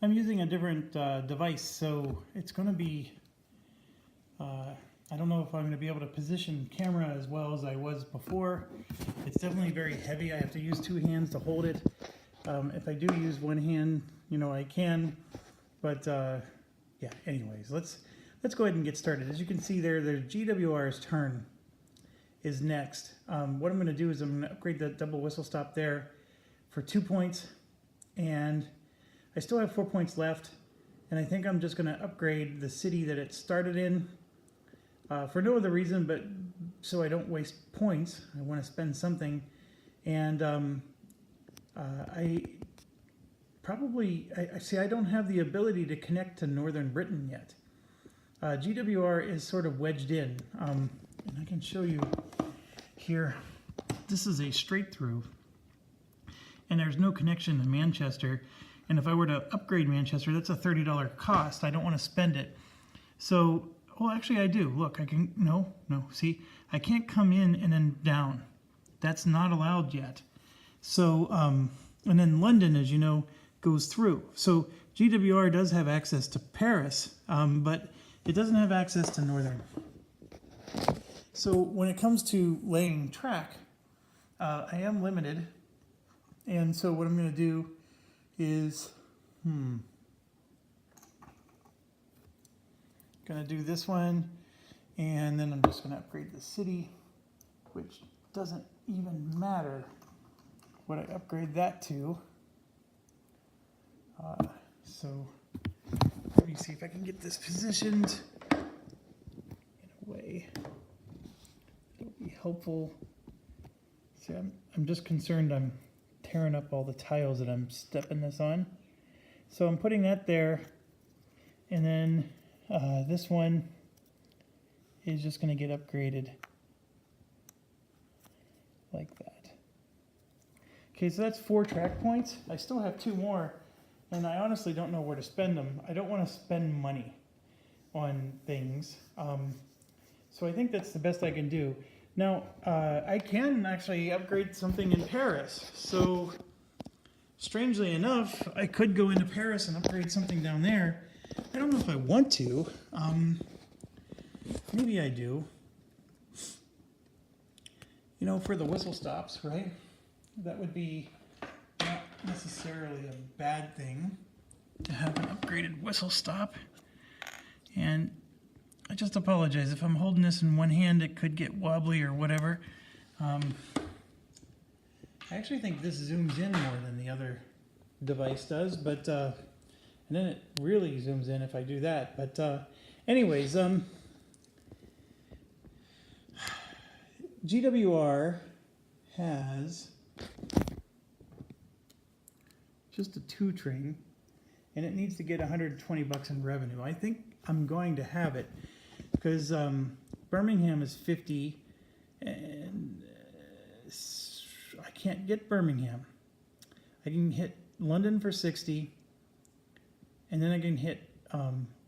I'm using a different device, so it's going to be, I don't know if I'm going to be able to position camera as well as I was before. It's definitely very heavy. I have to use two hands to hold it. If I do use one hand, you know, I can, but yeah, anyways, let's go ahead and get started. As you can see there, the GWR's turn is next. What I'm going to do is I'm going to upgrade the double whistle stop there for 2 points, and I still have 4 points left, and I think I'm just going to upgrade the city that it started in for no other reason but so I don't waste points. I want to spend something, and I see I don't have the ability to connect to Northern Britain yet. GWR is sort of wedged in, and I can show you here. This is a straight through, and there's no connection to Manchester. And if I were to upgrade Manchester, that's a $30 cost. I don't want to spend it. So, well, actually I do. Look, I can, no, see, I can't come in and then down. That's not allowed yet. So, and then London, as you know, goes through. So GWR does have access to Paris, but it doesn't have access to Northern. So when it comes to laying track, I am limited. And so what I'm going to do is, gonna do this one, and then I'm just gonna upgrade the city, which doesn't even matter what I upgrade that to. So let me see if I can get this positioned in a way that'll be helpful. See, I'm just concerned I'm tearing up all the tiles that I'm stepping this on. So I'm putting that there, and then this one is just going to get upgraded like that. Okay, so that's 4 track points. I still have 2 more, and I honestly don't know where to spend them. I don't want to spend money on things, so I think that's the best I can do. Now, I can actually upgrade something in Paris. So, strangely enough, I could go into Paris and upgrade something down there. I don't know if I want to. Maybe I do. You know, for the whistle stops, right? That would be not necessarily a bad thing to have an upgraded whistle stop. And I just apologize. If I'm holding this in one hand, it could get wobbly or whatever. I actually think this zooms in more than the other device does, but and then it really zooms in if I do that. But anyways, GWR has just a 2 train, and it needs to get 120 bucks in revenue. I think I'm going to have it, because Birmingham is 50, and I can't get Birmingham. I can hit London for 60, and then I can hit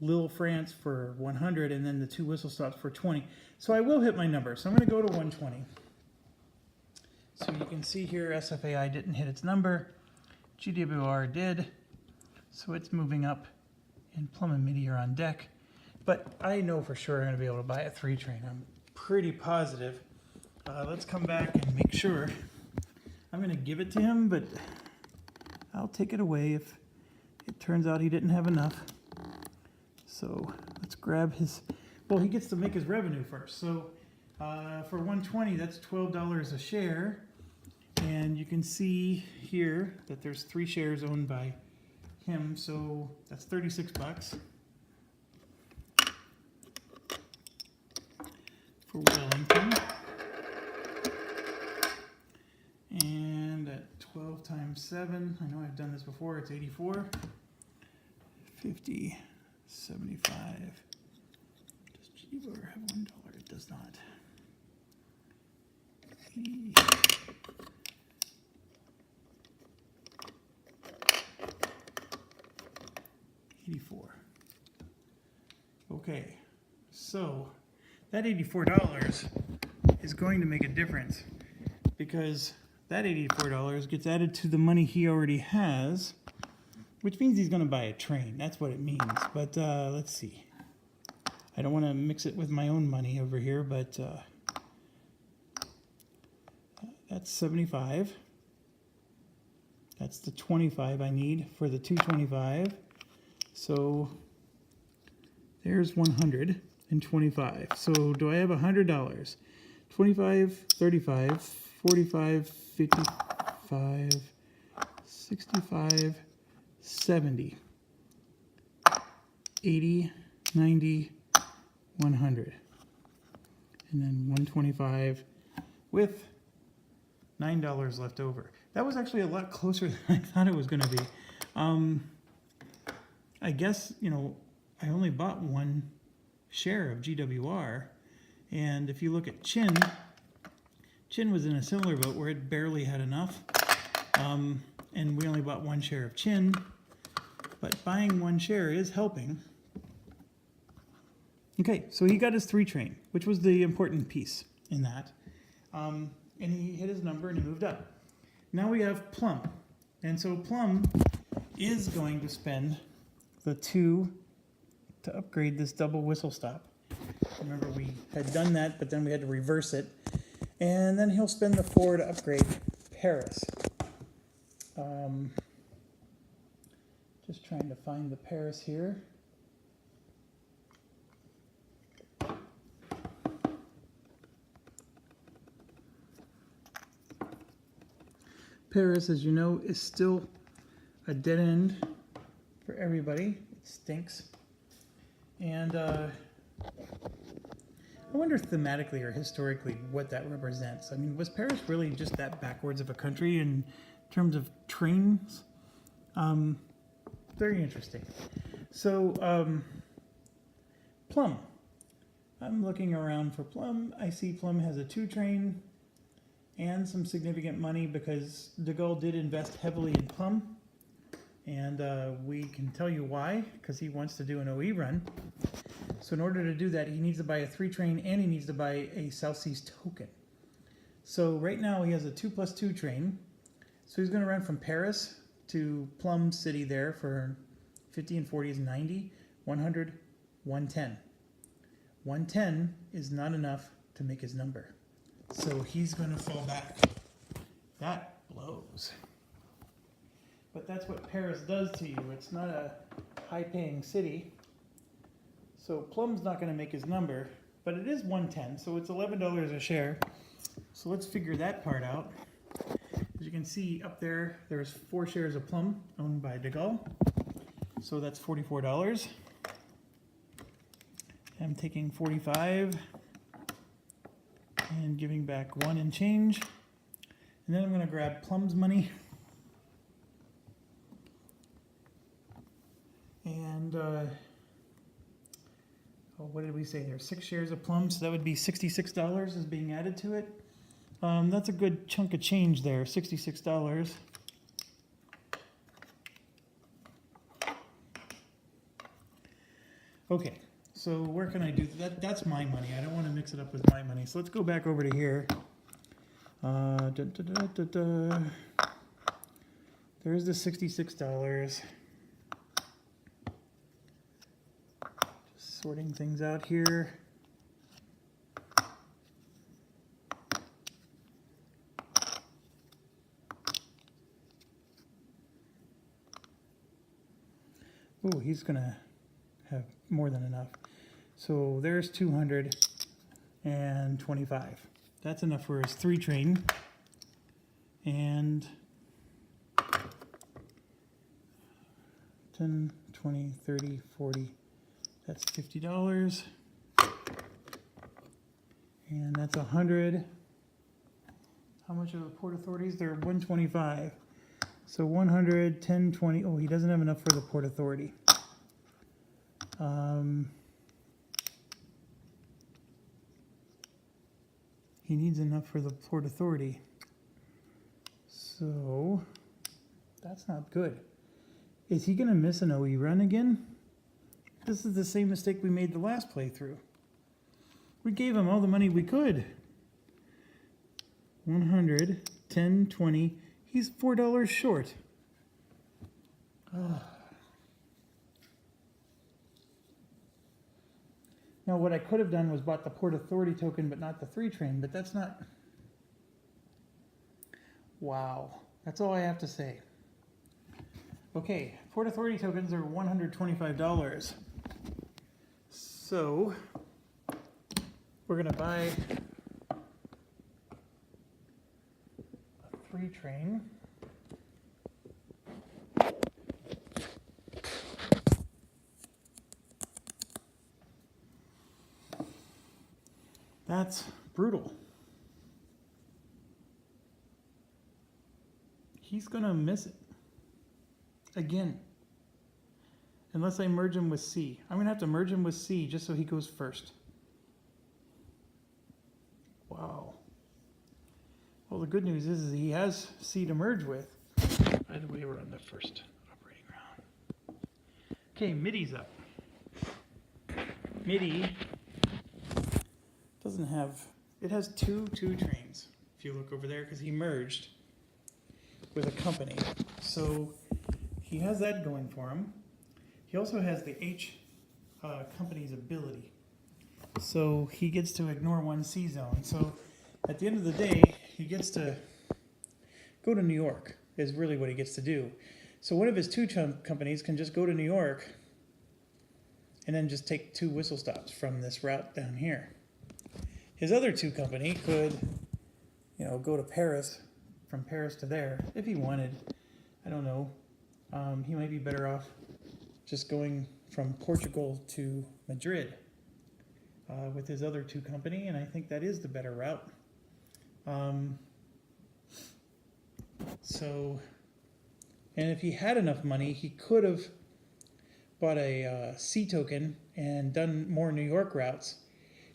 Lille, France for 100, and then the 2 whistle stops for 20. So I will hit my number. So I'm going to go to 120. So you can see here SFAI didn't hit its number. GWR did. So it's moving up, and Plum and MIDI are on deck. But I know for sure I'm going to be able to buy a 3 train. I'm pretty positive. Let's come back and make sure. I'm going to give it to him, but I'll take it away if it turns out he didn't have enough. So let's grab his, well, he gets to make his revenue first. So for 120, that's $12 a share. And you can see here that there's 3 shares owned by him, so that's 36 bucks. For Wellington. And at 12 times 7, I know I've done this before, it's 84. 50, 75. Does GWR have $1? It does not. 84. Okay, so that $84 is going to make a difference, because that $84 gets added to the money he already has, which means he's going to buy a train. That's what it means. But let's see. I don't want to mix it with my own money over here, but that's 75. That's the 25 I need for the 225. So there's 125. So do I have $100? 25, 35, 45, 55, 65, 70, 80, 90, 100. And then 125 with $9 left over. That was actually a lot closer than I thought it was going to be. I guess, you know, I only bought one share of GWR. And if you look at Chin was in a similar boat where it barely had enough. And we only bought one share of Chin. But buying one share is helping. Okay, so he got his 3 train, which was the important piece in that. And he hit his number and he moved up. Now we have Plum. And so Plum is going to spend the 2 to upgrade this double whistle stop. Remember, we had done that, but then we had to reverse it. And then he'll spend the 4 to upgrade Paris. Just trying to find the Paris here. Paris, as you know, is still a dead end for everybody. It stinks. And I wonder thematically or historically what that represents. I mean, was Paris really just that backwards of a country in terms of trains? Very interesting. So, Plum. I'm looking around for Plum. I see Plum has a 2 train and some significant money because De Gaulle did invest heavily in Plum. And we can tell you why, because he wants to do an OE run. So in order to do that, he needs to buy a 3 train and he needs to buy a South Seas token. So right now he has a 2+2 train. So he's going to run from Paris to Plum City there for 50 and 40 is 90, 100, 110. 110 is not enough to make his number. So he's going to fall back. That blows. But that's what Paris does to you. It's not a high-paying city. So Plum's not going to make his number, but it is 110, so it's $11 a share. So let's figure that part out. As you can see up there, there's 4 shares of Plum owned by De Gaulle. So that's $44. I'm taking 45 and giving back 1 and change. And then I'm going to grab Plum's money. And what did we say there? 6 shares of Plum, so that would be $66 is being added to it. That's a good chunk of change there, $66. Okay, so where can I do that? That's my money. I don't want to mix it up with my money. So let's go back over to here. There's the $66. Just sorting things out here. Oh, he's gonna have more than enough. So there's 225. That's enough for his 3 train. And 10, 20, 30, 40. That's $50. And that's 100. How much are the Port Authorities? They're 125. So 100, 10, 20. Oh, he doesn't have enough for the Port Authority. He needs enough for the Port Authority. So that's not good. Is he going to miss an OE run again? This is the same mistake we made the last playthrough. We gave him all the money we could. 100, 10, 20. He's $4 short. Now what I could have done was bought the Port Authority token, but not the 3 train, but that's not... Wow, that's all I have to say. Okay, Port Authority tokens are $125. So, we're gonna buy a 3 train. That's brutal. He's gonna miss it. Again. Unless I merge him with C. I'm gonna have to merge him with C just so he goes first. Wow. Well, the good news is he has C to merge with. By the way, we're on the first operating round. Okay, MIDI's up. MIDI doesn't have, it has two trains, if you look over there, because he merged with a company. So he has that going for him. He also has the H company's ability. So he gets to ignore one C zone. So at the end of the day, he gets to go to New York, is really what he gets to do. So one of his 2 companies can just go to New York and then just take 2 whistle stops from this route down here. His other 2 company could, you know, go to Paris, from Paris to there, if he wanted. I don't know. He might be better off just going from Portugal to Madrid with his other 2 company, and I think that is the better route. So, and if he had enough money, he could have bought a C token and done more New York routes,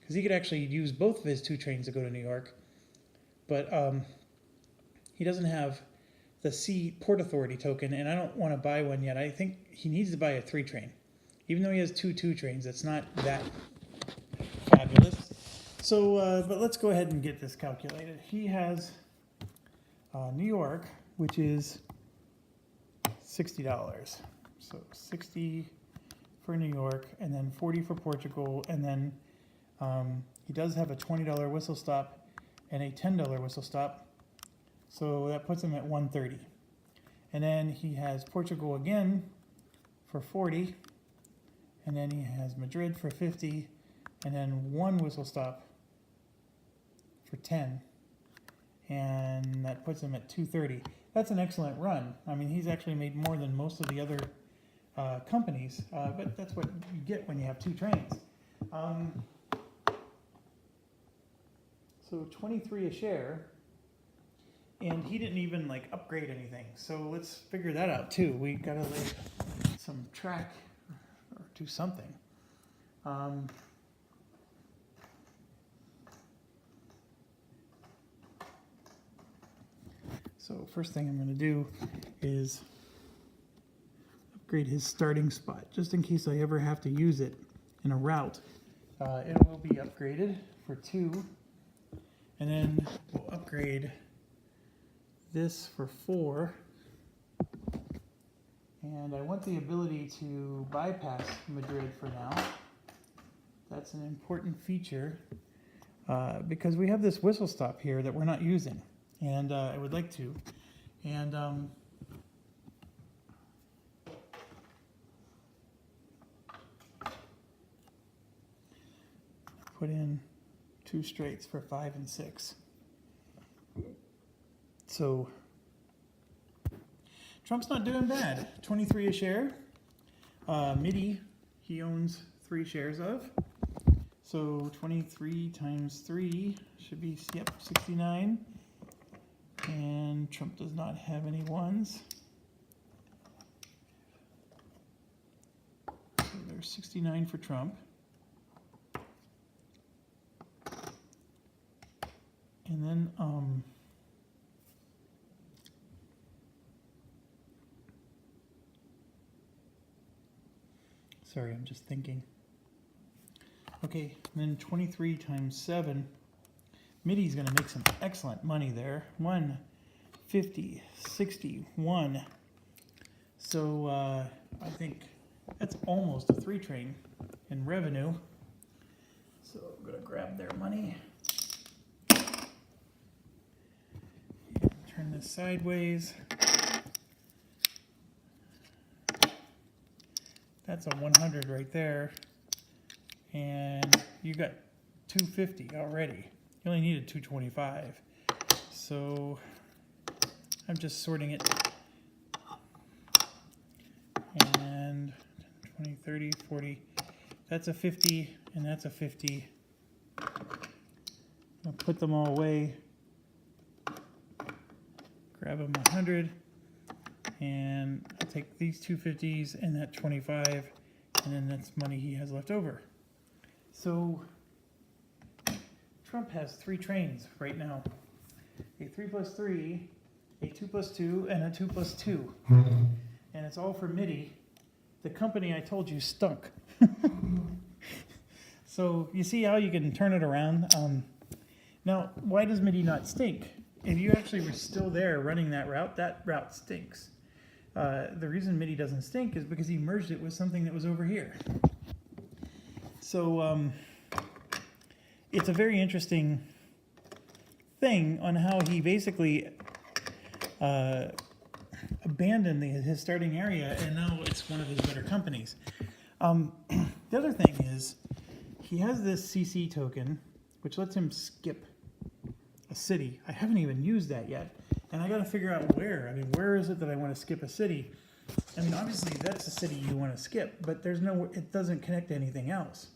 because he could actually use both of his 2 trains to go to New York. But he doesn't have the C Port Authority token, and I don't want to buy one yet. I think he needs to buy a 3 train. Even though he has 2 trains, it's not that fabulous. So, but let's go ahead and get this calculated. He has New York, which is $60. So 60 for New York, and then 40 for Portugal, and then he does have a $20 whistle stop and a $10 whistle stop. So that puts him at 130. And then he has Portugal again for 40. And then he has Madrid for 50. And then 1 whistle stop for 10. And that puts him at 230. That's an excellent run. I mean, he's actually made more than most of the other companies. But that's what you get when you have 2 trains. So 23 a share. And he didn't even like upgrade anything. So let's figure that out too. We gotta lay some track or do something. So first thing I'm gonna do is upgrade his starting spot, just in case I ever have to use it in a route. It will be upgraded for 2. And then we'll upgrade this for 4, and I want the ability to bypass Madrid for now. That's an important feature because we have this whistle stop here that we're not using, and I would like to. And put in 2 straights for 5 and 6. So Trump's not doing bad. 23 a share. MIDI, he owns 3 shares of. So 23 times 3 should be, yep, 69. And Trump does not have any 1s. So there's 69 for Trump. And then, sorry, I'm just thinking. Okay, and then 23 times 7. MIDI's going to make some excellent money there. 150, 60, 1, So I think that's almost a 3 train in revenue. So I'm gonna grab their money. Turn this sideways. That's a 100 right there. And you got 250 already. You only needed 225. So I'm just sorting it. And 20, 30, 40. That's a 50 and that's a 50. I'll put them all away. Grab them 100. And I'll take these 250s and that 25. And then that's money he has left over. So Trump has 3 trains right now. A 3+3, a 2+2, and a 2+2. And it's all for MIDI. The company I told you stunk. So you see how you can turn it around? Now, why does MIDI not stink? If you actually were still there running that route stinks. The reason MIDI doesn't stink is because he merged it with something that was over here. So it's a very interesting thing on how he basically abandoned his starting area, and now it's one of his better companies. The other thing is he has this CC token, which lets him skip a city. I haven't even used that yet, and I got to figure out where. I mean, where is it that I want to skip a city? I mean, obviously that's a city you want to skip, but there's no, it doesn't connect to anything else.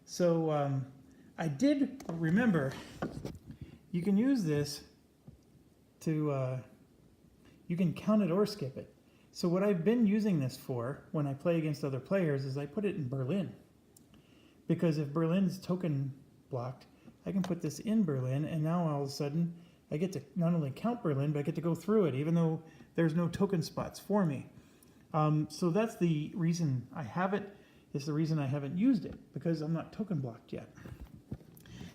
So I did remember you can use this to, you can count it or skip it. So what I've been using this for when I play against other players is I put it in Berlin. Because if Berlin's token blocked, I can put this in Berlin, and now all of a sudden I get to not only count Berlin, but I get to go through it, even though there's no token spots for me. So that's the reason I have it. It's the reason I haven't used it, because I'm not token blocked yet.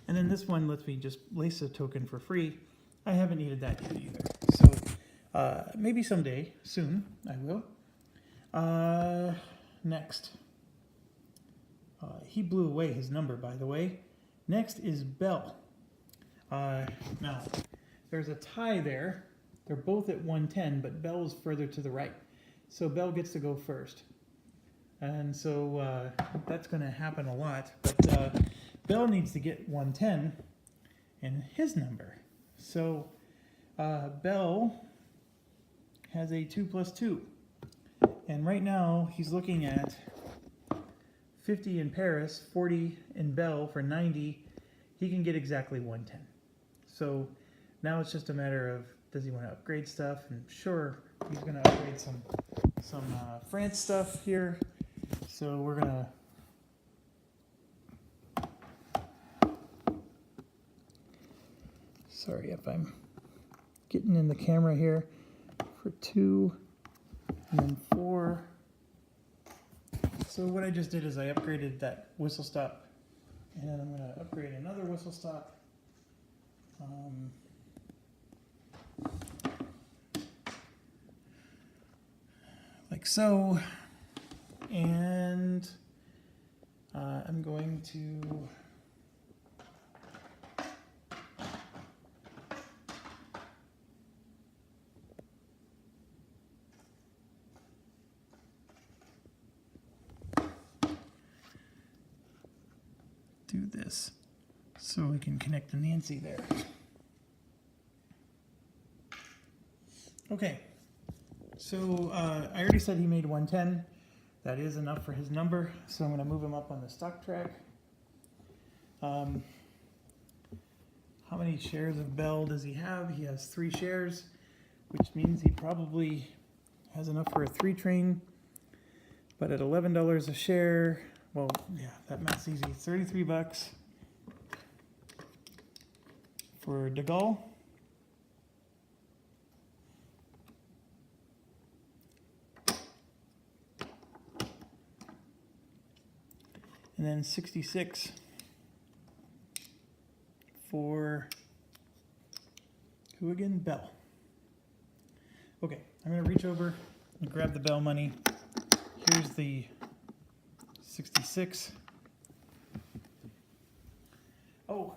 And then this one lets me just lace a token for free. I haven't needed that yet either. So maybe someday, soon, I will. Next. He blew away his number, by the way. Next is Bell. Now, there's a tie there. They're both at 110, but Bell is further to the right. So Bell gets to go first. And so that's going to happen a lot. But Bell needs to get 110 in his number. So Bell has a 2+2. And right now, he's looking at 50 in Paris, 40 in Bell for 90. He can get exactly 110. So now it's just a matter of, does he want to upgrade stuff? And sure, he's going to upgrade some France stuff here. So we're going to... Sorry if I'm getting in the camera here. For 2 and then 4. So what I just did is I upgraded that whistle stop, and then I'm going to upgrade another whistle stop. Like so, and I'm going to do this so we can connect to Nancy there. Okay, so I already said he made 110. That is enough for his number, so I'm going to move him up on the stock track. How many shares of Bell does he have? He has 3 shares, which means he probably has enough for a 3 train. But at $11 a share, well, yeah, that math's easy. 33 bucks for De Gaulle. And then 66 for who again? Bell. Okay, I'm going to reach over grab the Bell money. Here's the 66. Oh,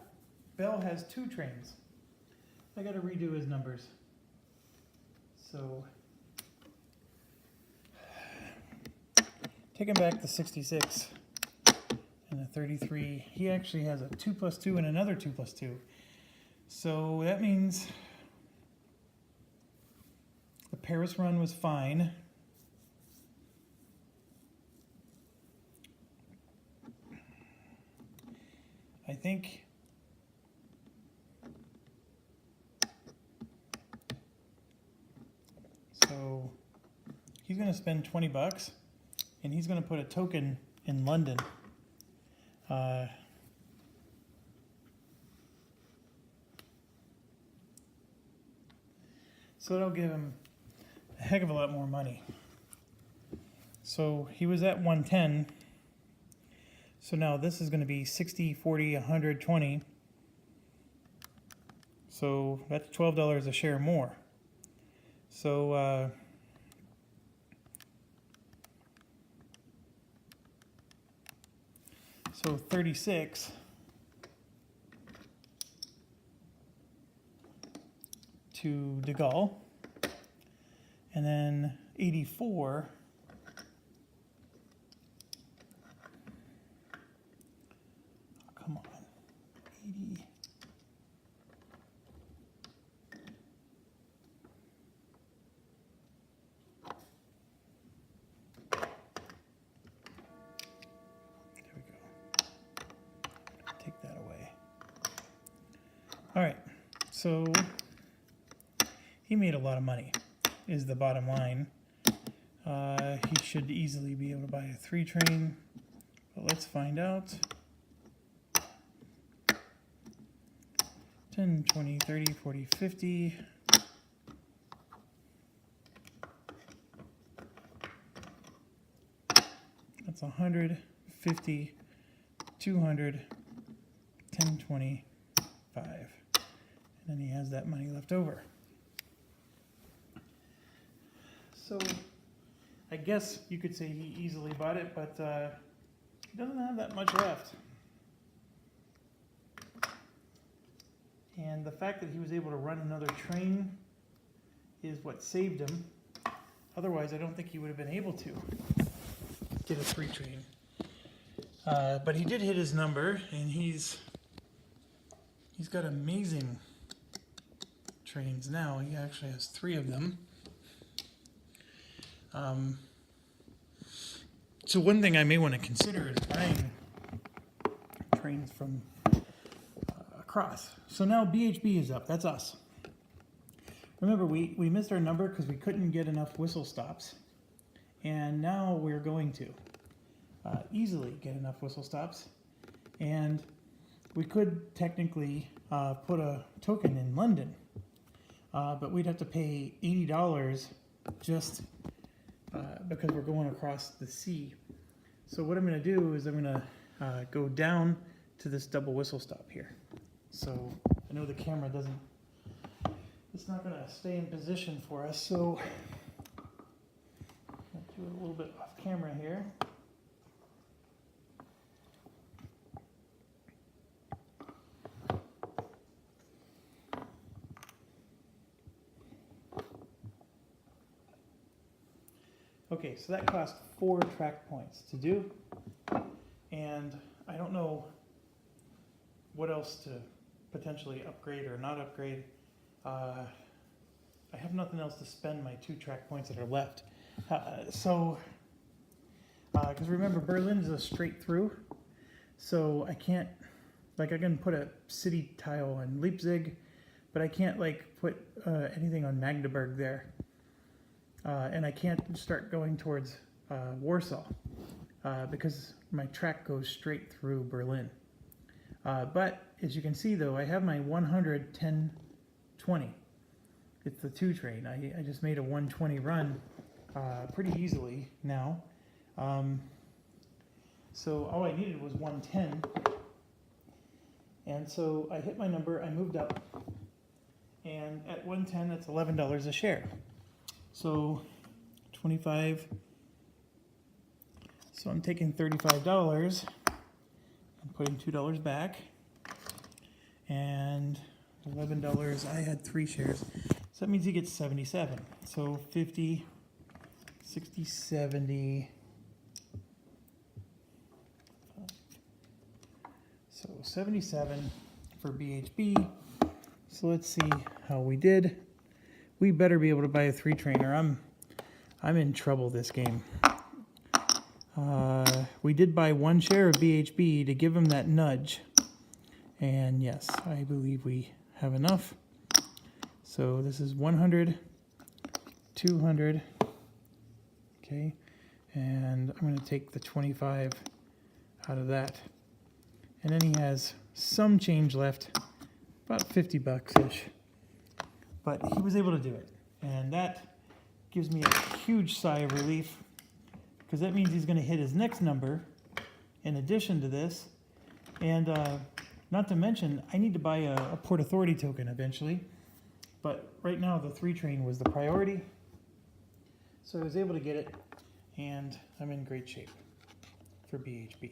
Bell has 2 trains. I gotta redo his numbers. So, taking back the 66 and the 33, he actually has a 2 plus 2 and another 2 plus 2. So that means the Paris run was fine. I think so. He's going to spend 20 bucks and he's going to put a token in London. So it'll give him a heck of a lot more money. So he was at 110. So now this is going to be 60, 40, 120. So that's $12 a share more. So so 36 to De Gaulle, and then 84 come on, 80 there we go. Take that away. All right, so he made a lot of money, is the bottom line. He should easily be able to buy a 3 train, but let's find out. 10, 20, 30, 40, 50. That's 100, 50, 200, 10, 20, 5. And then he has that money left over. So I guess you could say he easily bought it, but he doesn't have that much left. And the fact that he was able to run another train is what saved him. Otherwise, I don't think he would have been able to get a 3 train. But he did hit his number, and he's got amazing trains now. He actually has 3 of them. So one thing I may want to consider is buying trains from across. So now BHB is up. That's us. Remember, we missed our number because we couldn't get enough whistle stops. And now we're going to easily get enough whistle stops. And we could technically put a token in London. But we'd have to pay $80 just because we're going across the sea. So what I'm going to do is I'm going to go down to this double whistle stop here. So I know the camera doesn't, it's not going to stay in position for us. So I'll do it a little bit off camera here. Okay, so that cost 4 track points to do, and I don't know what else to potentially upgrade or not upgrade. I have nothing else to spend my 2 track points that are left. Because remember, Berlin is a straight through, so I can't, like, I can put a city tile on Leipzig, but I can't, like, put anything on Magdeburg there. And I can't start going towards Warsaw because my track goes straight through Berlin. But as you can see, though, I have my 100, 10, 20. It's the 2 train. I just made a 120 run pretty easily now. So all I needed was 110. And so I hit my number, I moved up. And at 110, that's $11 a share. So 25. So I'm taking $35 and putting $2 back. And $11, I had 3 shares. So that means he gets 77. So 50, 60, 70. So 77 for BHB. So let's see how we did. We better be able to buy a 3 trainer. I'm in trouble this game. We did buy 1 share of BHB to give him that nudge. And yes, I believe we have enough. So this is 100, 200. Okay. And I'm going to take the 25 out of that. And then he has some change left, about 50 bucks-ish. But he was able to do it. And that gives me a huge sigh of relief, because that means he's going to hit his next number in addition to this. And not to mention, I need to buy a Port Authority token eventually. But right now, the 3 train was the priority. So I was able to get it, and I'm in great shape for BHB.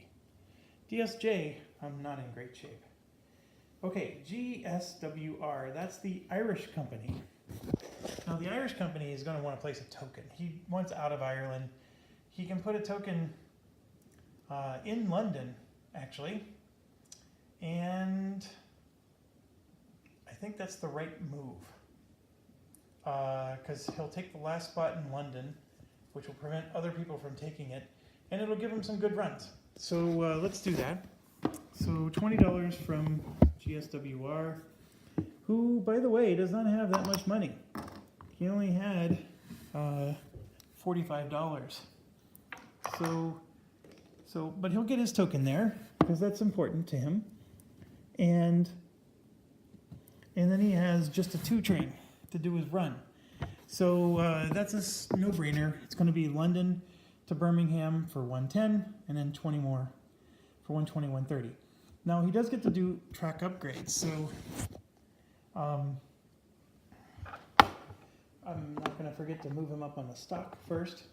DSJ, I'm not in great shape. Okay, GSWR, that's the Irish company. Now the Irish company is going to want to place a token. He wants out of Ireland. He can put a token in London, actually. And I think that's the right move. Because he'll take the last spot in London, which will prevent other people from taking it. And it'll give him some good runs. So let's do that. So $20 from GSWR, who, by the way, does not have that much money. He only had $45. But he'll get his token there, because that's important to him. And then he has just a 2 train to do his run. So that's a no-brainer. It's going to be London to Birmingham for 110, and then 20 more for 120, 130. Now he does get to do track upgrades, so I'm not going to forget to move him up on the stock first.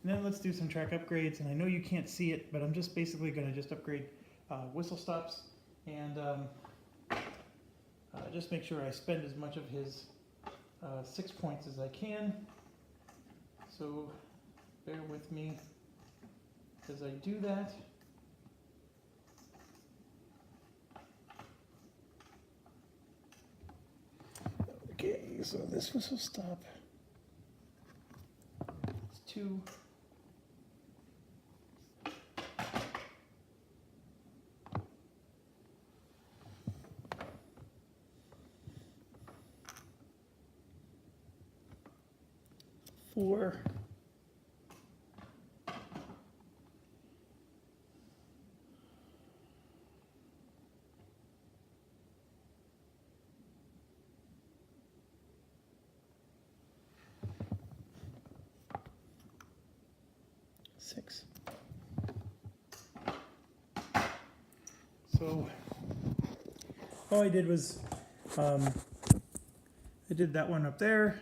And then let's do some track upgrades, and I know you can't see it, but I'm just basically going to just upgrade whistle stops and just make sure I spend as much of his 6 points as I can. So bear with me as I do that. Okay, so this whistle stop. It's 2. Four. Six. So all I did was I did that one up there,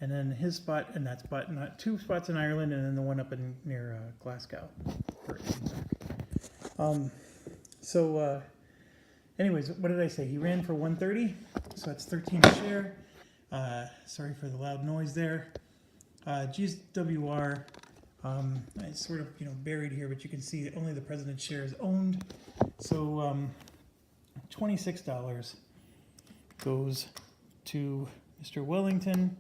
and then his spot and that spot, and 2 spots in Ireland, and then the one up in near Glasgow. Anyways, what did I say? He ran for 130, so that's 13 a share. Sorry for the loud noise there. GSWR, it's sort of buried here, but you can see that only the president's share is owned. So $26 goes to Mr. Wellington.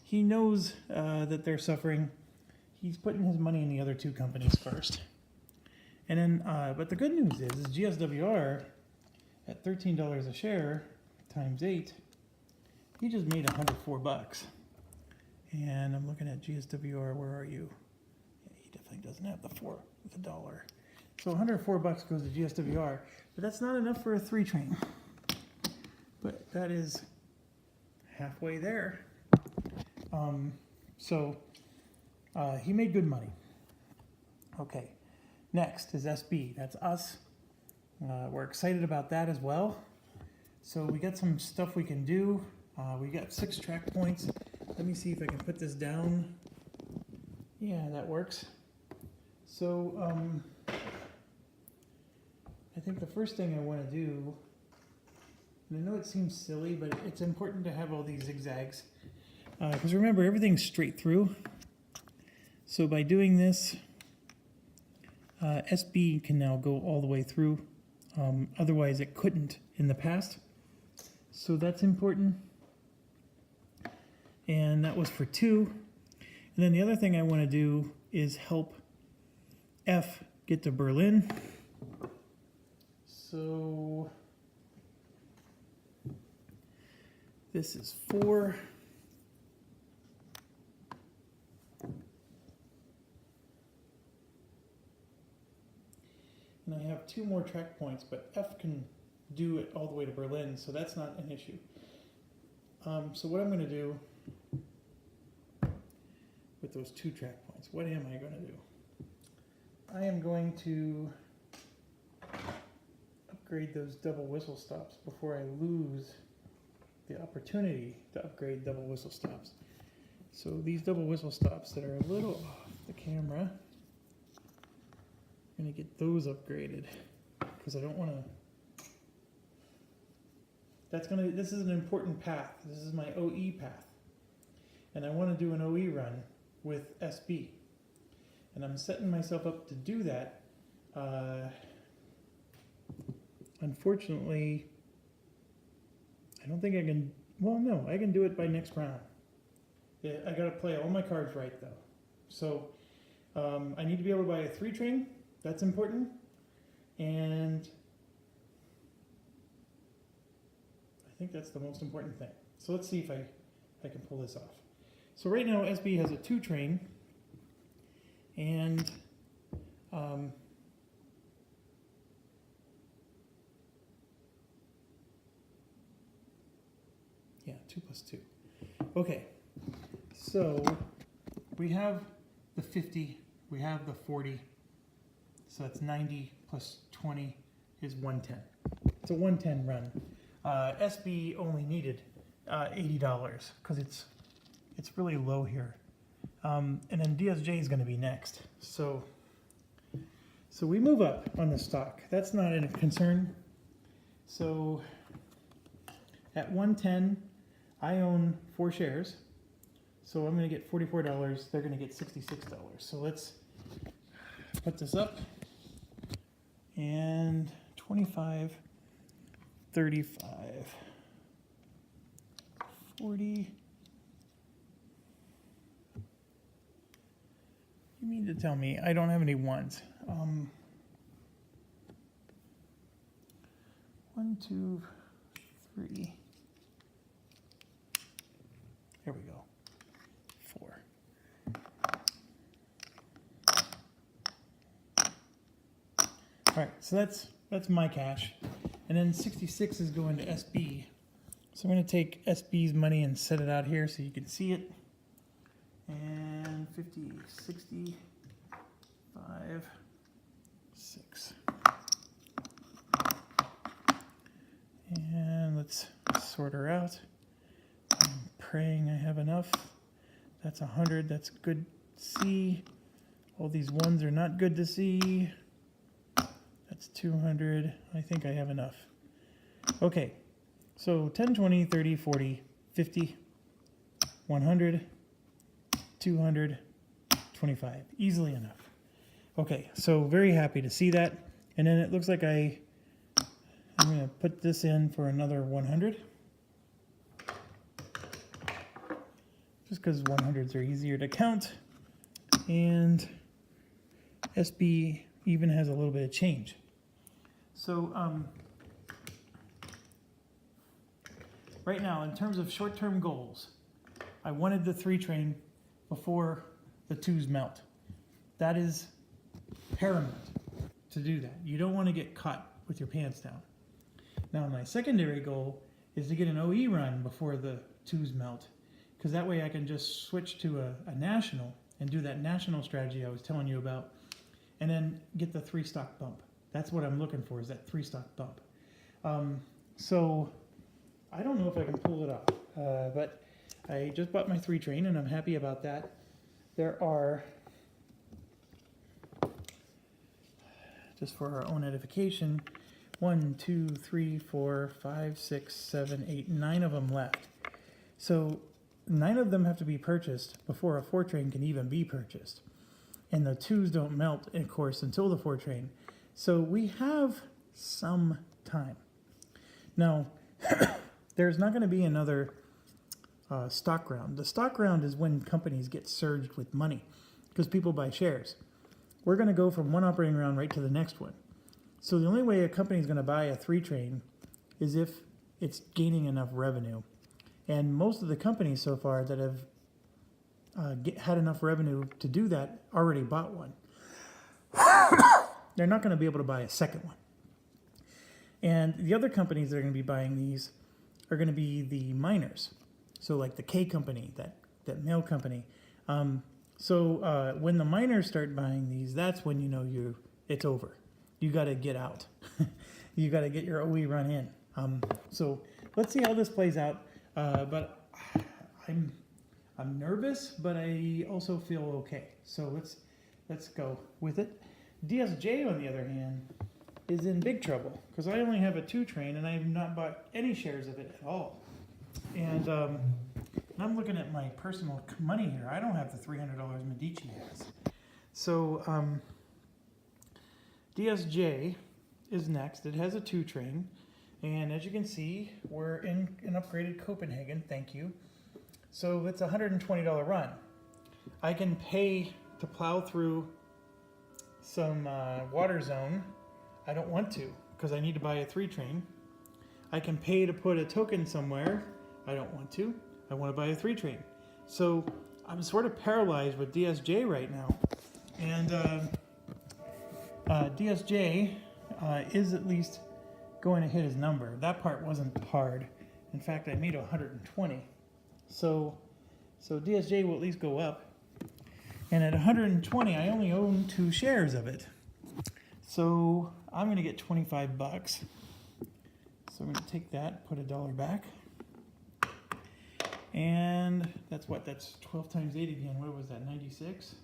He knows that they're suffering. He's putting his money in the other 2 companies first. And then, but the good news is GSWR at $13 a share times 8, he just made 104 bucks. And I'm looking at GSWR. Where are you? Yeah, he definitely doesn't have the 4 with $1. So 104 bucks goes to GSWR, but that's not enough for a 3 train. But that is halfway there. He made good money. Okay, next is SB. That's us. We're excited about that as well. So we got some stuff we can do. We got 6 track points. Let me see if I can put this down Yeah, that works. So, I think the first thing I want to do, and I know it seems silly, but it's important to have all these zigzags. Because remember, everything's straight through. So by doing this, SB can now go all the way through. Otherwise, it couldn't in the past. So that's important. And that was for 2. And then the other thing I want to do is help F get to Berlin. So this is 4. And I have 2 more track points, but F can do it all the way to Berlin, so that's not an issue. So what I'm going to do with those 2 track points, what am I going to do? I am going to upgrade those double whistle stops before I lose the opportunity to upgrade double whistle stops. So these double whistle stops that are a little off the camera, I'm going to get those upgraded because I don't want to. This is an important path. This is my OE path. And I want to do an OE run with SB. And I'm setting myself up to do that. Unfortunately, I don't think I can, well, no, I can do it by next round. Yeah, I got to play all my cards right, though. So I need to be able to buy a 3 train. That's important. And I think that's the most important thing. So let's see if I can pull this off. So right now, SB has a 2 train. And yeah, 2 plus 2. Okay, so we have the 50, we have the 40, so that's 90 plus 20 is 110. It's a 110 run. SB only needed $80 because it's really low here. And then DSJ is going to be next. So we move up on the stock. That's not a concern. So at 110, I own 4 shares. So I'm going to get $44. They're going to get $66. So let's put this up. And 25, 35, 40. You mean to tell me I don't have any ones? 1, 2, 3. Here we go. 4. All right, so that's my cash, and then 66 is going to SB. So I'm going to take SB's money and set it out here so you can see it. And 50, 60, 5, 6. And let's sort her out. I'm praying I have enough. That's 100. That's good to see. All these ones are not good to see. That's 200. I think I have enough. Okay. So 10, 20, 30, 40, 50, 100, 200, 25. Easily enough. Okay, so very happy to see that. And then it looks like I'm going to put this in for another 100. Just because 100s are easier to count. And SB even has a little bit of change. So right now, in terms of short-term goals, I wanted the 3 train before the 2s melt. That is paramount to do that. You don't want to get caught with your pants down. Now, my secondary goal is to get an OE run before the 2s melt, because that way I can just switch to a national and do that national strategy I was telling you about, and then get the 3 stock bump. That's what I'm looking for, is that 3 stock bump. So I don't know if I can pull it off, but I just bought my 3 train and I'm happy about that. There are just for our own edification, 1, 2, 3, 4, 5, 6, 7, 8, 9 of them left. So 9 of them have to be purchased before a 4 train can even be purchased. And the 2s don't melt, of course, until the 4 train. So we have some time. Now, there's not going to be another stock round. The stock round is when companies get surged with money because people buy shares. We're going to go from one operating round right to the next one. So the only way a company is going to buy a 3 train is if it's gaining enough revenue. And most of the companies so far that have had enough revenue to do that already bought one. They're not going to be able to buy a second one. And the other companies that are going to be buying these are going to be the miners. So like the K company, that mail company. So when the miners start buying these, that's when you know it's over. You got to get out. You got to get your OE run in. So let's see how this plays out. But I'm nervous, but I also feel okay. So let's go with it. DSJ, on the other hand, is in big trouble because I only have a 2 train and I have not bought any shares of it at all. And I'm looking at my personal money here. I don't have the $300 Medici has. So DSJ is next. It has a 2 train. And as you can see, we're in an upgraded Copenhagen. Thank you. So it's a $120 run. I can pay to plow through some water zone. I don't want to because I need to buy a 3 train. I can pay to put a token somewhere. I don't want to. I want to buy a 3 train. So I'm sort of paralyzed with DSJ right now. And DSJ is at least going to hit his number. That part wasn't hard. In fact, I made 120. So DSJ will at least go up. And at 120, I only own 2 shares of it. So I'm going to get 25 bucks. So I'm going to take that, put $1 back. And that's what? That's 12 times 8 again. What was that, 96?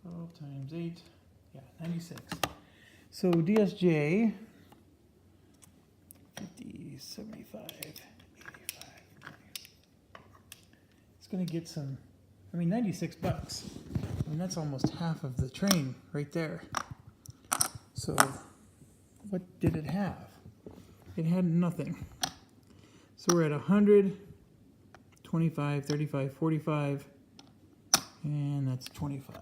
12 times 8. Yeah, 96. So DSJ, 50, 75, 85. It's going to get some, 96 bucks. That's almost half of the train right there. So what did it have? It had nothing. So we're at 100, 25, 35, 45, and that's 25.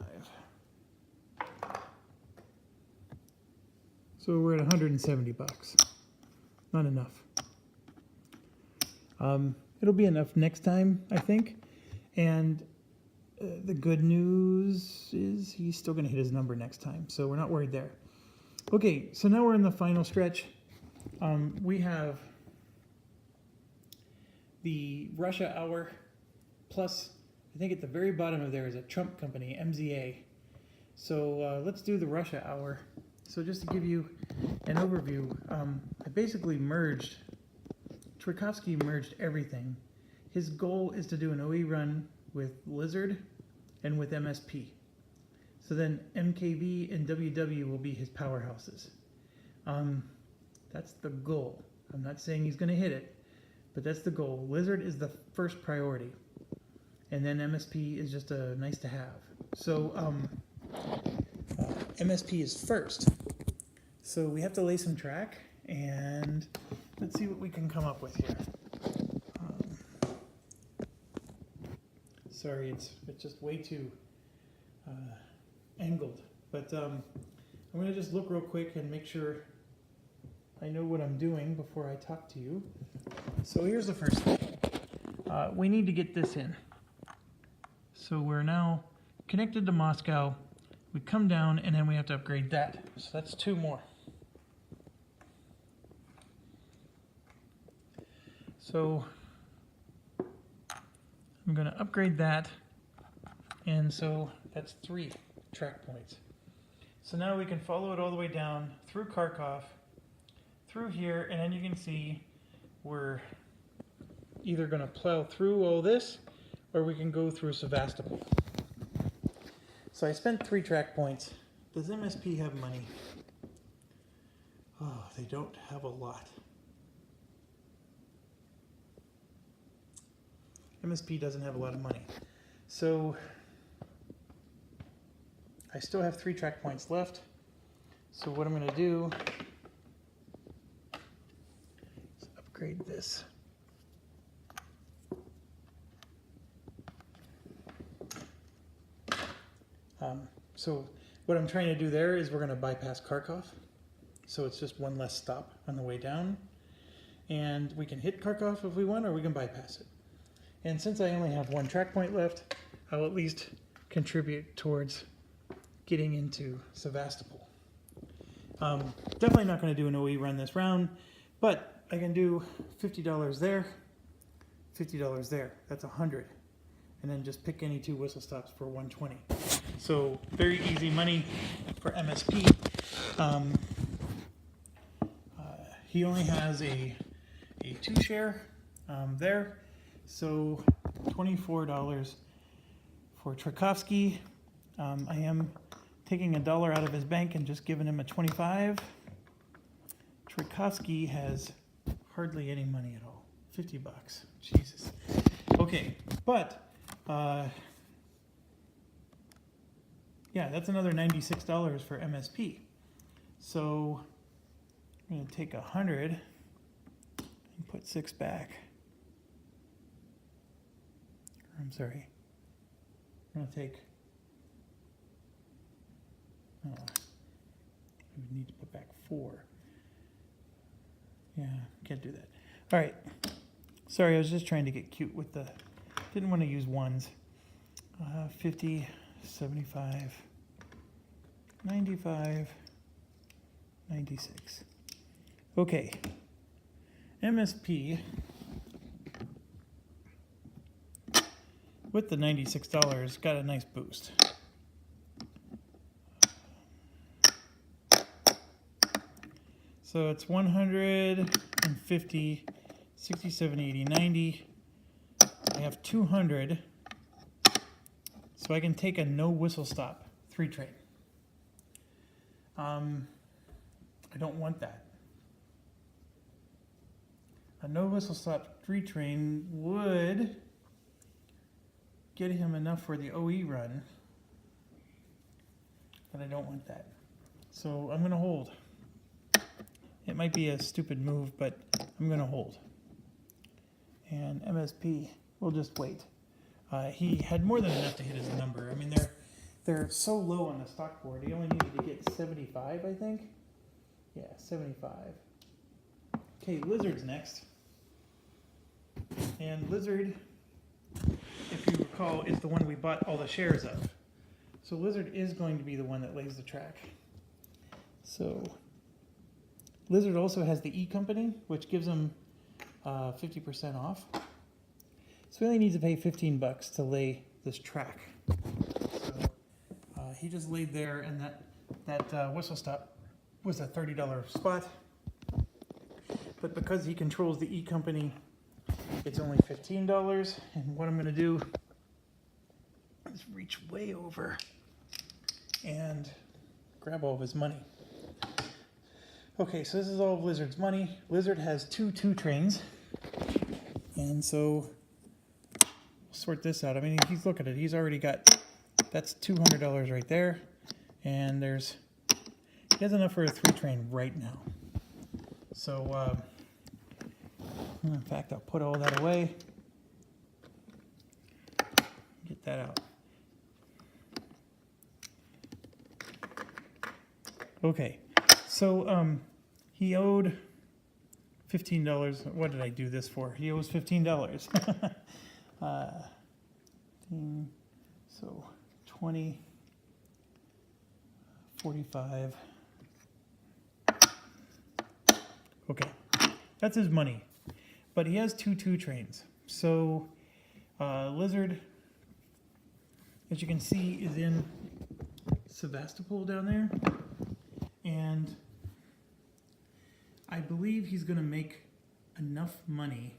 So we're at 170 bucks. Not enough. It'll be enough next time, I think. And the good news is he's still going to hit his number next time, so we're not worried there. Okay, so now we're in the final stretch. We have the Russia hour, plus I think at the very bottom of there is a Trump company, MZA. So let's do the Russia hour. So just to give you an overview, I basically merged, Tchaikovsky merged everything. His goal is to do an OE run with Lizard and with MSP. So then MKB and WW will be his powerhouses. That's the goal. I'm not saying he's going to hit it, but that's the goal. Lizard is the first priority, and then MSP is just a nice to have. So MSP is first. So we have to lay some track, and let's see what we can come up with here. Sorry, it's just way too angled, but I'm going to just look real quick and make sure I know what I'm doing before I talk to you. So here's the first thing. We need to get this in. So we're now connected to Moscow. We come down, and then we have to upgrade that. So that's 2 more. So I'm going to upgrade that, and so that's 3 track points. So now we can follow it all the way down through Kharkov, through here, and then you can see we're either going to plow through all this, or we can go through Sevastopol. So I spent 3 track points Does MSP have money? Oh, they don't have a lot. MSP doesn't have a lot of money. So I still have 3 track points left. So what I'm going to do is upgrade this. So what I'm trying to do there is we're going to bypass Kharkov. So it's just one less stop on the way down. And we can hit Kharkov if we want, or we can bypass it. And since I only have 1 track point left, I'll at least contribute towards getting into Sevastopol. Definitely not going to do an OE run this round, but I can do $50 there, $50 there. That's 100. And then just pick any 2 whistle stops for 120. So very easy money for MSP. He only has a 2 share there. So $24 for Tchaikovsky. I am taking $1 out of his bank and just giving him a 25. Tchaikovsky has hardly any money at all. 50 bucks. Jesus. Okay, but yeah, that's another $96 for MSP. So I'm going to take 100 and put 6 back. I'm sorry. I'm going to take, oh, we would need to put back 4. Yeah, can't do that. All right. Sorry, I was just trying to get cute with the, didn't want to use ones. 50, 75, 95, 96. Okay. MSP with the $96 got a nice boost. So it's 150, 60, 70, 80, 90. I have 200. So I can take a no whistle stop 3 train. I don't want that. A no whistle stop 3 train would get him enough for the OE run, but I don't want that. So I'm going to hold. It might be a stupid move, but I'm going to hold. And MSP will just wait. He had more than enough to hit his number. I mean, they're so low on the stock board. He only needed to get 75, I think. Yeah, 75. Okay, Lizard's next. And Lizard, if you recall, is the one we bought all the shares of. So Lizard is going to be the one that lays the track. So Lizard also has the E company, which gives him 50% off. So he only needs to pay 15 bucks to lay this track. So he just laid there, and that whistle stop was a $30 spot. But because he controls the E company, it's only $15. And what I'm going to do is reach way over and grab all of his money. Okay, so this is all of Lizard's money. Lizard has 2 trains. And so sort this out. I mean, he's look at it. He's already got, that's $200 right there, and he has enough for a 3 train right now. So, in fact, I'll put all that away. Get that out. Okay, so he owed $15. What did I do this for? He owes $15. So 20, 45. Okay, that's his money. But he has 2 trains. So Lizard, as you can see, is in Sevastopol down there. And I believe he's going to make enough money.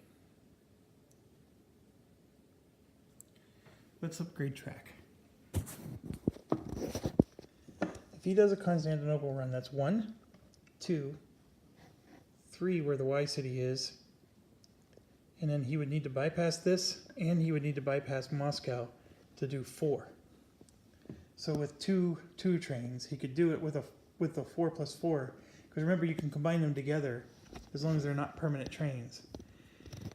Let's upgrade track. If if he does a Constantinople run, that's 1, 2, 3 where the Y city is, and then he would need to bypass this, and he would need to bypass Moscow to do 4. So with two trains, he could do it with a 4 plus 4, because remember you can combine them together as long as they're not permanent trains.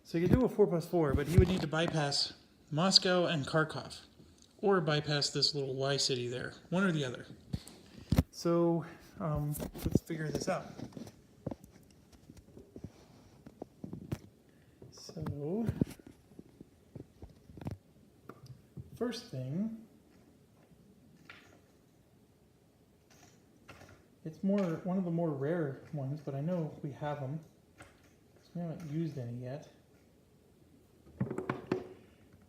So you could do a 4 plus 4, but he would need to bypass Moscow and Kharkov, or bypass this little Y city there, one or the other. So let's figure this out. So first thing, it's one of the more rare ones, but I know we have them because we haven't used any yet.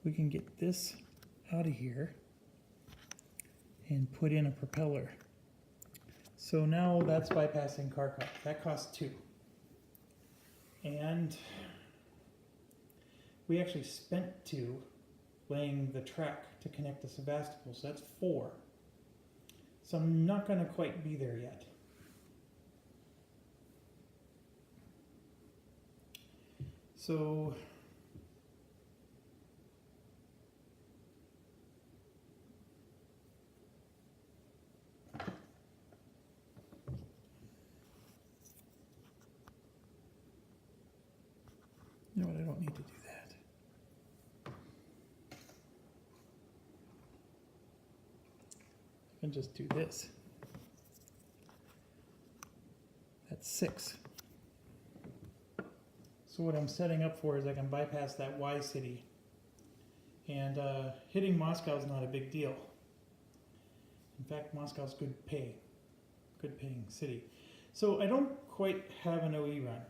We can get this out of here and put in a propeller. So now that's bypassing Kharkov. That costs 2. And we actually spent 2 laying the track to connect to Sevastopol, so that's 4. So I'm not going to quite be there yet. So you know what, I don't need to do that. I can just do this. That's 6. So what I'm setting up for is I can bypass that Y city. And hitting Moscow is not a big deal. In fact, Moscow's good paying city. So I don't quite have an OE run,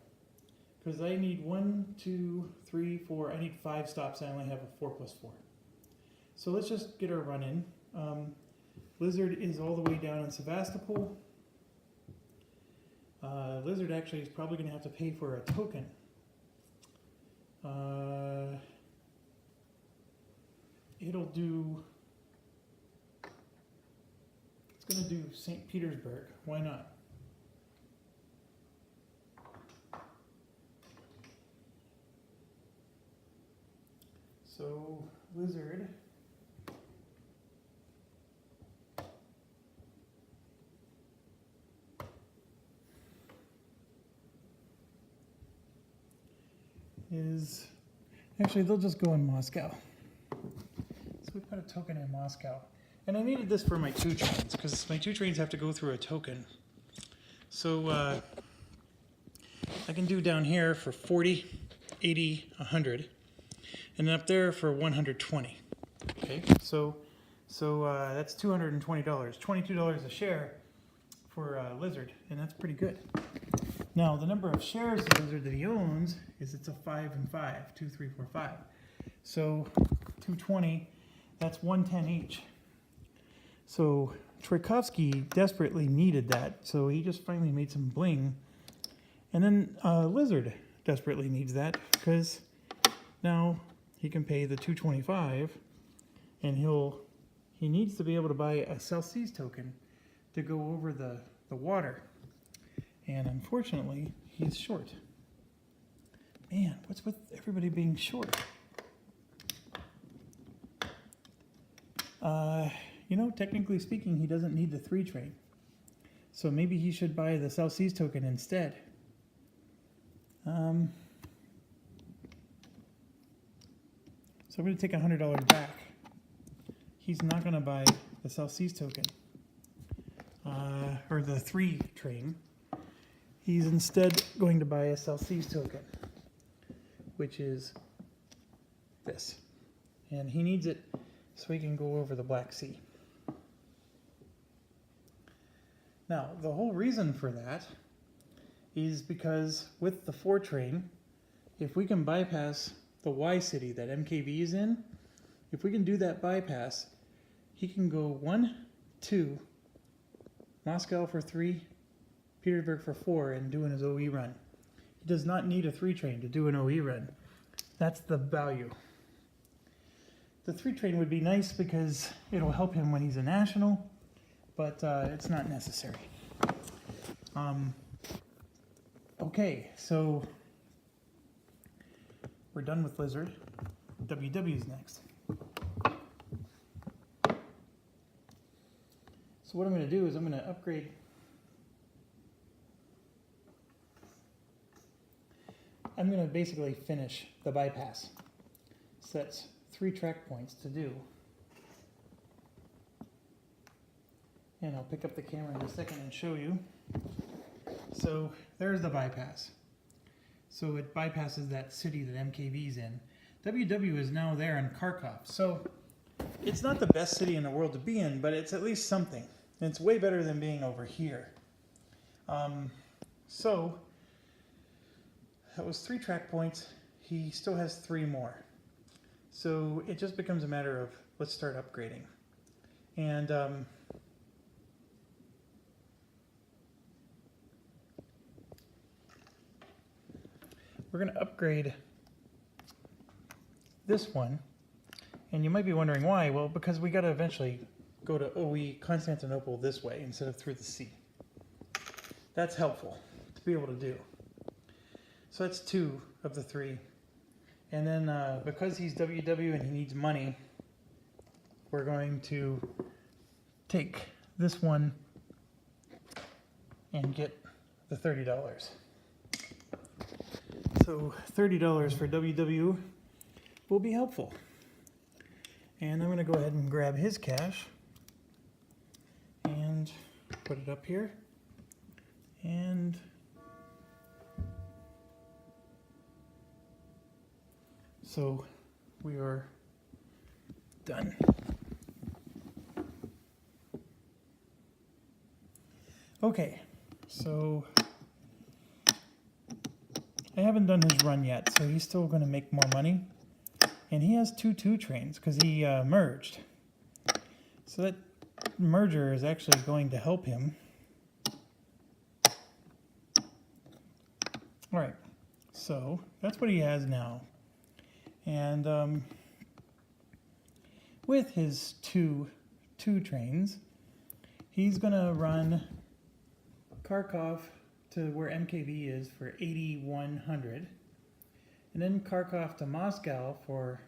because I need 1, 2, 3, 4, I need 5 stops, and I only have a 4 plus 4. So let's just get our run in. Lizard is all the way down in Sevastopol. Lizard actually is probably going to have to pay for a token. It's going to do St. Petersburg. Why not? So, Lizard is, actually they'll just go in Moscow. So we put a token in Moscow. And I needed this for my 2 trains, because my 2 trains have to go through a token. So I can do down here for 40, 80, 100, and then up there for 120. Okay, so that's $220, $22 a share for Lizard, and that's pretty good. Now, the number of shares of Lizard that he owns is it's a 5 and 5, 2, 3, 4, 5. So 220, that's 110 each. So Tchaikovsky desperately needed that, so he just finally made some bling. And then Lizard desperately needs that, because now he can pay the 225, and he needs to be able to buy a Celsius token to go over the water. And unfortunately, he's short. Man, what's with everybody being short? You know, technically speaking, he doesn't need the 3 train. So maybe he should buy the Celsius token instead. So I'm going to take $100 back. He's not going to buy the Celsius token, or the 3 train. He's instead going to buy a Celsius token, which is this. And he needs it so he can go over the Black Sea. Now, the whole reason for that is because with the 4 train, if we can bypass the Y city that MKV is in, if we can do that bypass, he can go 1, 2, Moscow for 3, Petersburg for 4, and doing his OE run. He does not need a 3 train to do an OE run. That's the value. The 3 train would be nice because it'll help him when he's a national, but it's not necessary. Okay, so we're done with Lizard. WW's next. So what I'm going to do is I'm going to upgrade. I'm going to basically finish the bypass. So that's 3 track points to do. And I'll pick up the camera in a second and show you. So there's the bypass. So it bypasses that city that MKV's in. WW is now there in Kharkov. So it's not the best city in the world to be in, but it's at least something. And it's way better than being over here. So that was 3 track points. He still has 3 more. So it just becomes a matter of let's start upgrading. And we're going to upgrade this one. And you might be wondering why. Well, because we got to eventually go to OE Constantinople this way instead of through the sea. That's helpful to be able to do. So that's 2 of the 3. And then because he's WW and he needs money, we're going to take this one and get the $30. So $30 for WW will be helpful. And I'm going to go ahead and grab his cash and put it up here. And so we are done. Okay, so I haven't done his run yet, so he's still going to make more money. And he has 2 trains because he merged. So that merger is actually going to help him. All right, so that's what he has now. And with his two trains, he's going to run Kharkov to where MKV is for 8,100. And then Kharkov to Moscow for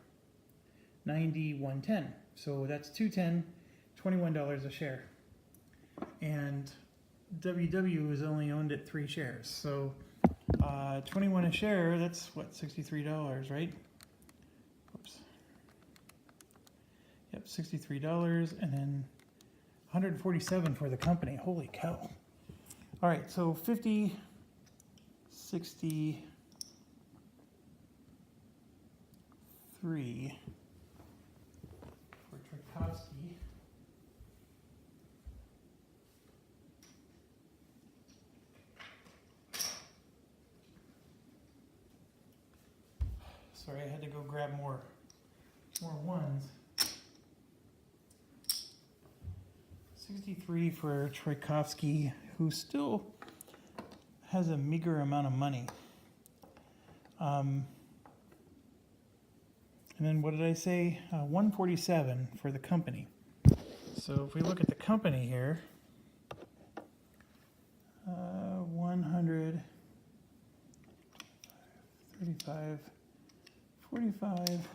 9,110. So that's $210, $21 a share. And WW is only owned at 3 shares. So 21 a share, that's what, $63, right? Oops. Yep, $63, and then 147 for the company. Holy cow. All right, so 50, 60, 3 for Tchaikovsky. Sorry, I had to go grab more ones. 63 for Tchaikovsky, who still has a meager amount of money. And then what did I say? 147 for the company. So if we look at the company here, 100, 35, 45.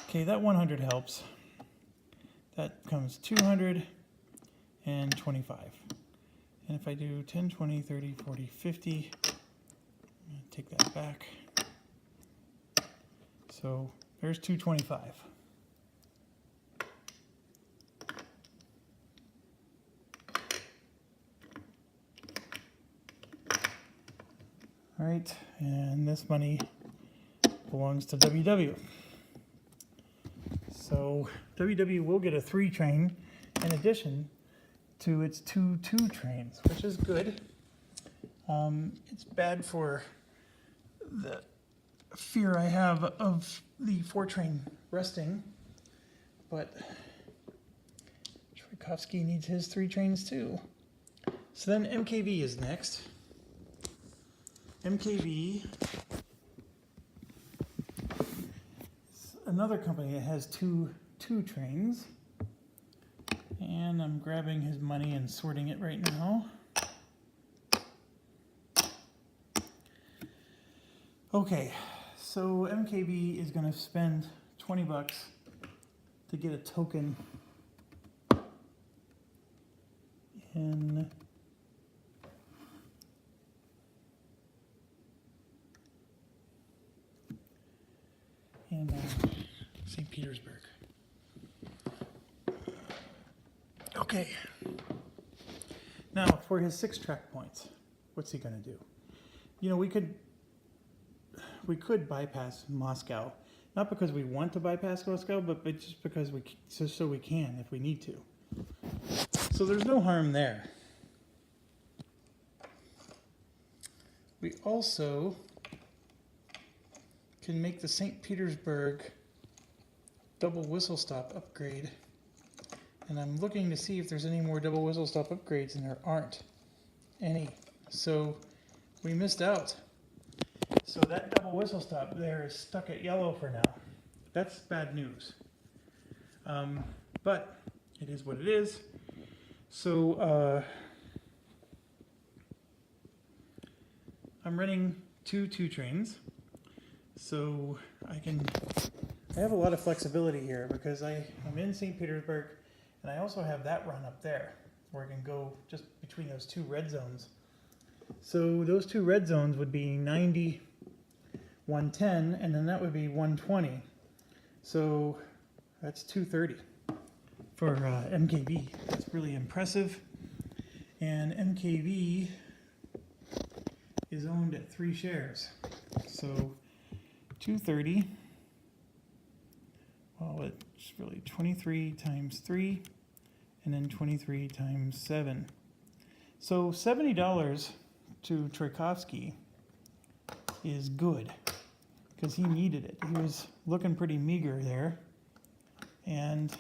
Okay, that 100 helps. That comes 200 and 25. And if I do 10, 20, 30, 40, 50, I'm going to take that back. So there's 225. All right, and this money belongs to WW. So WW will get a 3 train in addition to its 2 trains, which is good. It's bad for the fear I have of the 4 train resting, but Tchaikovsky needs his 3 trains too. So then MKV is next. MKV another company that has two trains, and I'm grabbing his money and sorting it right now. Okay, so MKB is going to spend 20 bucks to get a token in St. Petersburg. Okay. Now, for his 6 track points, what's he going to do? You know, we could bypass Moscow, not because we want to bypass Moscow, but just because so we can if we need to. So there's no harm there. We also can make the St. Petersburg double whistle stop upgrade. And I'm looking to see if there's any more double whistle stop upgrades, and there aren't any. So we missed out. So that double whistle stop there is stuck at yellow for now. That's bad news. But it is what it is. So I'm running two trains. So I have a lot of flexibility here because I'm in St. Petersburg, and I also have that run up there where I can go just between those 2 red zones. So those 2 red zones would be 90, 110, and then that would be 120. So that's 230 for MKB. That's really impressive. And MKB is owned at 3 shares. So 230, well, it's really 23 times 3, and then 23 times 7. So $70 to Tchaikovsky is good, because he needed it. He was looking pretty meager there, and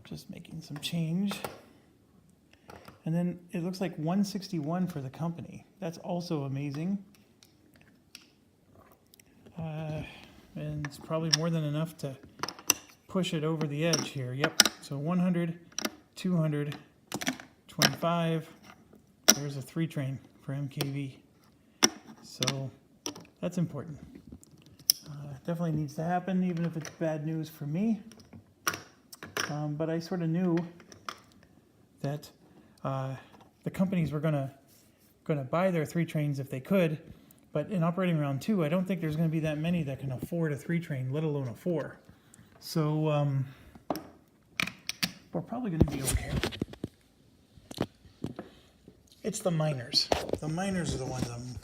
just making some change. And then it looks like 161 for the company. That's also amazing. And it's probably more than enough to push it over the edge here. Yep. So 100, 200, 25. There's a 3 train for MKV. So that's important. Definitely needs to happen, even if it's bad news for me. But I sort of knew that the companies were gonna buy their 3 trains if they could, but in operating round 2, I don't think there's gonna be that many that can afford a 3 train, let alone a 4. So we're probably gonna be okay. It's the miners. The miners are the ones I'm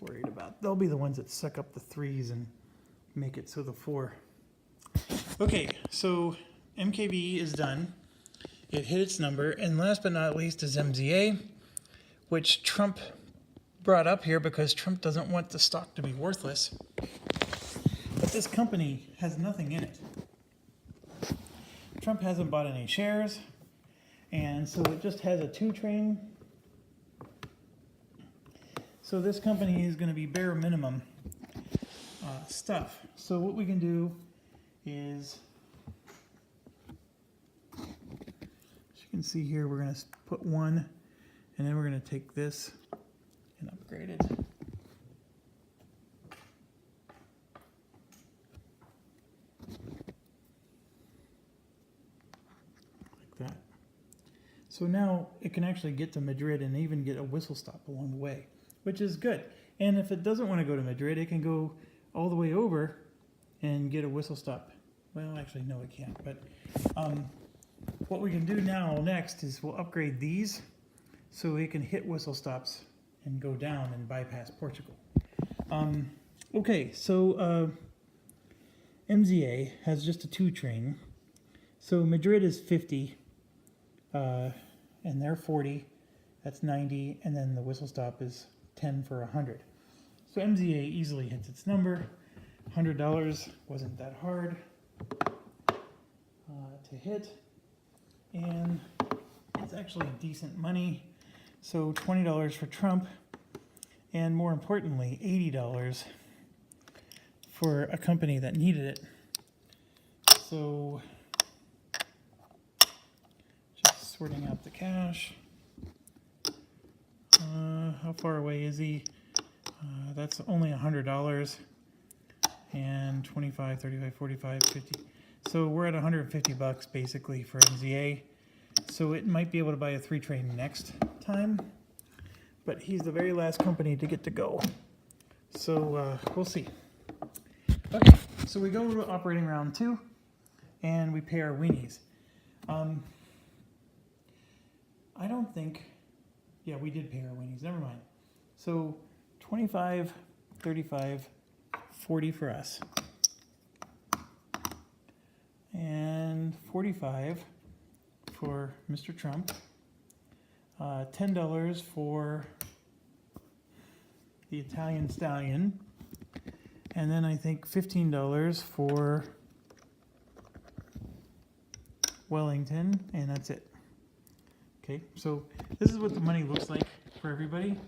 worried about. They'll be the ones that suck up the 3s and make it so the 4. Okay, so MKB is done. It hit its number, and last but not least is MZA, which Trump brought up here because Trump doesn't want the stock to be worthless. But this company has nothing in it. Trump hasn't bought any shares, and so it just has a 2 train. So this company is going to be bare minimum stuff. So what we can do is, you can see here, we're going to put 1, and then we're going to take this and upgrade it. Like that. So now it can actually get to Madrid and even get a whistle stop along the way, which is good. And if it doesn't want to go to Madrid, it can go all the way over and get a whistle stop. Well, actually, no, it can't. But what we can do now next is we'll upgrade these so it can hit whistle stops and go down and bypass Portugal. Okay, so MZA has just a 2 train. So Madrid is 50, and they're 40. That's 90, and then the whistle stop is 10 for 100. So MZA easily hits its number. $100 wasn't that hard to hit, and it's actually decent money. So $20 for Trump, and more importantly, $80 for a company that needed it. So just sorting out the cash. How far away is he? That's only $100, and 25, 35, 45, 50. So we're at 150 bucks basically for MZA. So it might be able to buy a 3-train next time, but he's the very last company to get to go. So we'll see. Okay, so we go to operating round 2, and we pay our weenies. I don't think, yeah, we did pay our weenies, never mind. So 25, 35, 40 for us. And 45 for Mr. Trump. $10 for the Italian Stallion. And then I think $15 for Wellington, and that's it. Okay, so this is what the money looks like for everybody.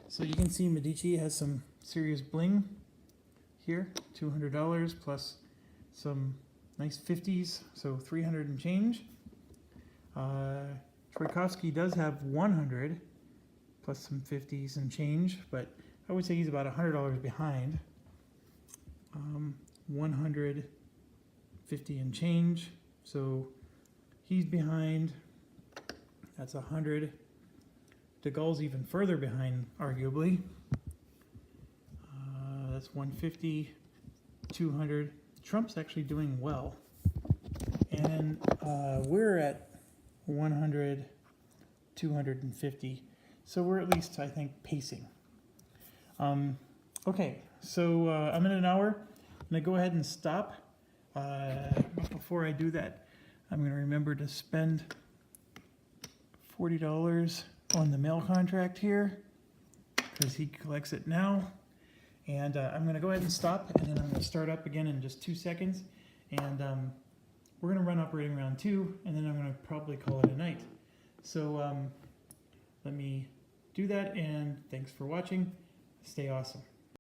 So you can see Medici has some serious bling here, $200 plus some nice 50s, so 300 and change. Tchaikovsky does have 100 plus some 50s and change, but I would say he's about $100 behind. 150 and change, so he's behind. That's 100. De Gaulle's even further behind, arguably. That's 150, 200. Trump's actually doing well. And we're at 100, 250. So we're at least, I think, pacing. Okay, so I'm in an hour. I'm going to go ahead and stop. But before I do that, I'm going to remember to spend $40 on the mail contract here because he collects it now. And I'm going to go ahead and stop, and then I'm going to start up again in just 2 seconds. And we're going to run operating round 2, and then I'm going to probably call it a night. So let me do that, and thanks for watching. Stay awesome.